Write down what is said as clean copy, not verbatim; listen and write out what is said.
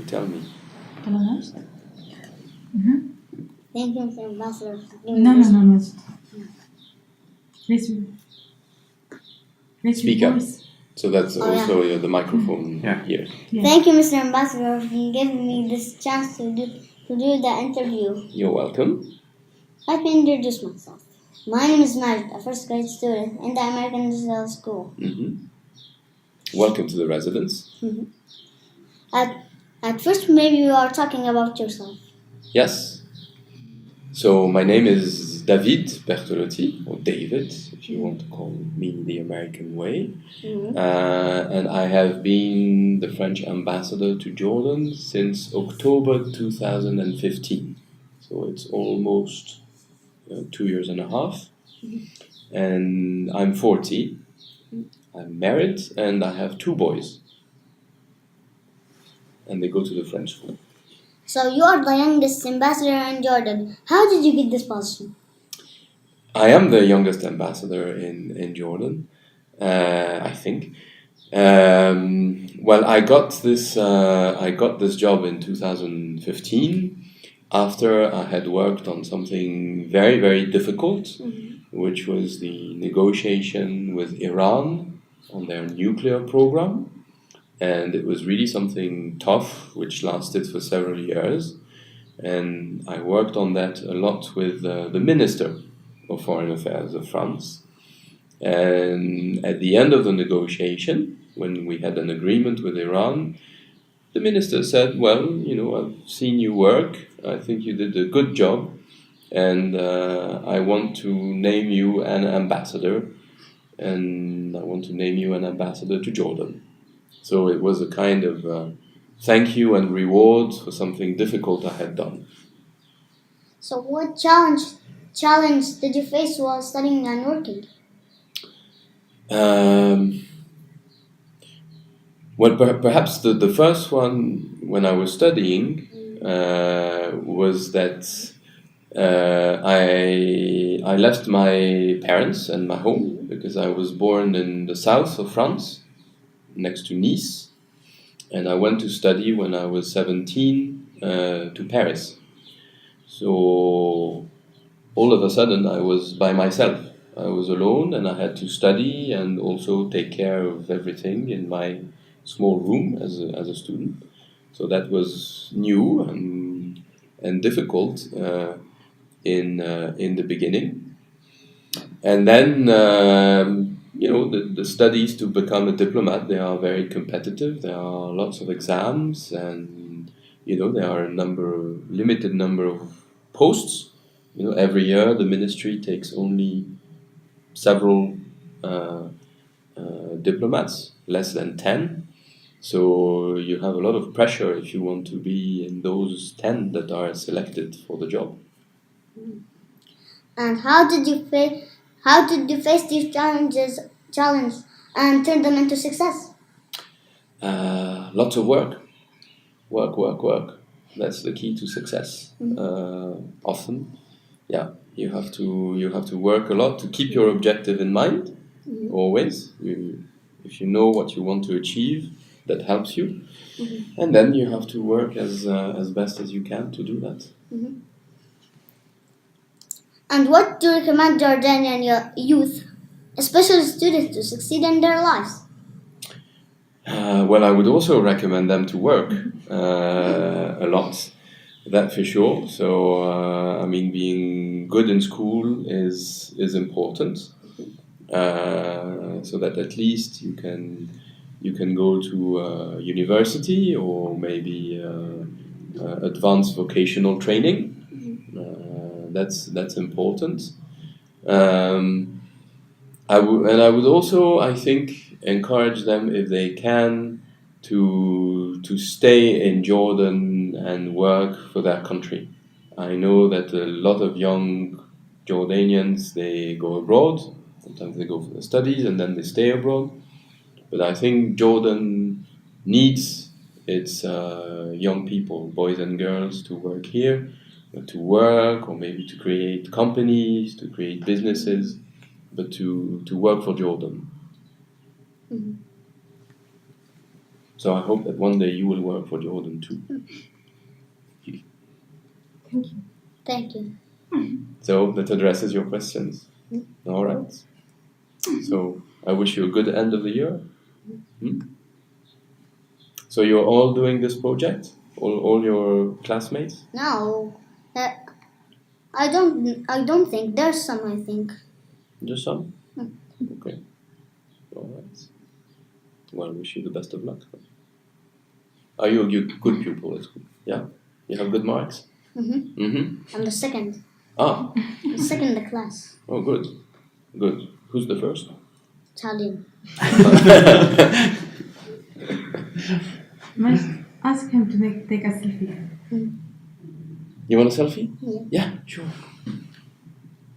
tell me. Thank you, Mr. Ambassador. No. Let's Speak up. So that's also the microphone here. Thank you, Mr. Ambassador, for giving me this chance to do the interview. You're welcome. Let me introduce myself. My name is Majid, a first grade student in the American Digital School. Welcome to the residence. At first, maybe you are talking about yourself. Yes. So my name is David Bertolotti, or David, if you want to call me the American way. And I have been the French ambassador to Jordan since October 2015. So it's almost 2 years and a half. And I'm 40. I'm married and I have 2 boys. And they go to the French school. So you are the youngest ambassador in Jordan. How did you get this position? I am the youngest ambassador in Jordan, I think. Well, I got this job in 2015 after I had worked on something very, very difficult, which was the negotiation with Iran on their nuclear program. And it was really something tough, which lasted for several years. And I worked on that a lot with the Minister of Foreign Affairs of France. And at the end of the negotiation, when we had an agreement with Iran, the minister said, well, I've seen you work. I think you did a good job. And I want to name you an ambassador. And I want to name you an ambassador to Jordan. So it was a kind of thank you and reward for something difficult I had done. So what challenge did you face while studying and working? Well, perhaps the first one when I was studying was that I left my parents and my home because I was born in the south of France, next to Nice, and I went to study when I was 17 to Paris. So all of a sudden I was by myself. I was alone and I had to study and also take care of everything in my small room as a student. So that was new and difficult in the beginning. And then the studies to become a diplomat, they are very competitive. There are lots of exams and there are limited number of posts. Every year the ministry takes only several diplomats, less than 10. So you have a lot of pressure if you want to be in those 10 that are selected for the job. And how did you face these challenges and turn them into success? Lots of work. Work. That's the key to success. Often, you have to work a lot to keep your objective in mind. Always, if you know what you want to achieve, that helps you, and then you have to work as best as you can to do that. And what do you recommend Jordanian youth, especially students, to succeed in their lives? Well, I would also recommend them to work a lot, that for sure. So, being good in school is important, so that at least you can go to university or maybe advanced vocational training. That's important. I would also, I think, encourage them if they can to stay in Jordan and work for their country. I know that a lot of young Jordanians, they go abroad. Sometimes they go for their studies and then they stay abroad. But I think Jordan needs its young people, boys and girls, to work here, to work or maybe to create companies, to create businesses, but to work for Jordan. So I hope that one day you will work for Jordan too. Thank you. Thank you. So that addresses your questions. All right. So I wish you a good end of the year. Hmm? So you're all doing this project? All your classmates? No, I don't think there's some. I think. Just some? Hmm. Okay. All right. Well, I wish you the best of luck. Are you a good pupil at school? Yeah? You have good marks? Mm-hmm. Mm-hmm. I'm the second. Ah, I'm second in the class. oh, good. Good. Who's the first? Italian. Must ask him to take a selfie. You want a selfie? Yeah. Yeah, sure.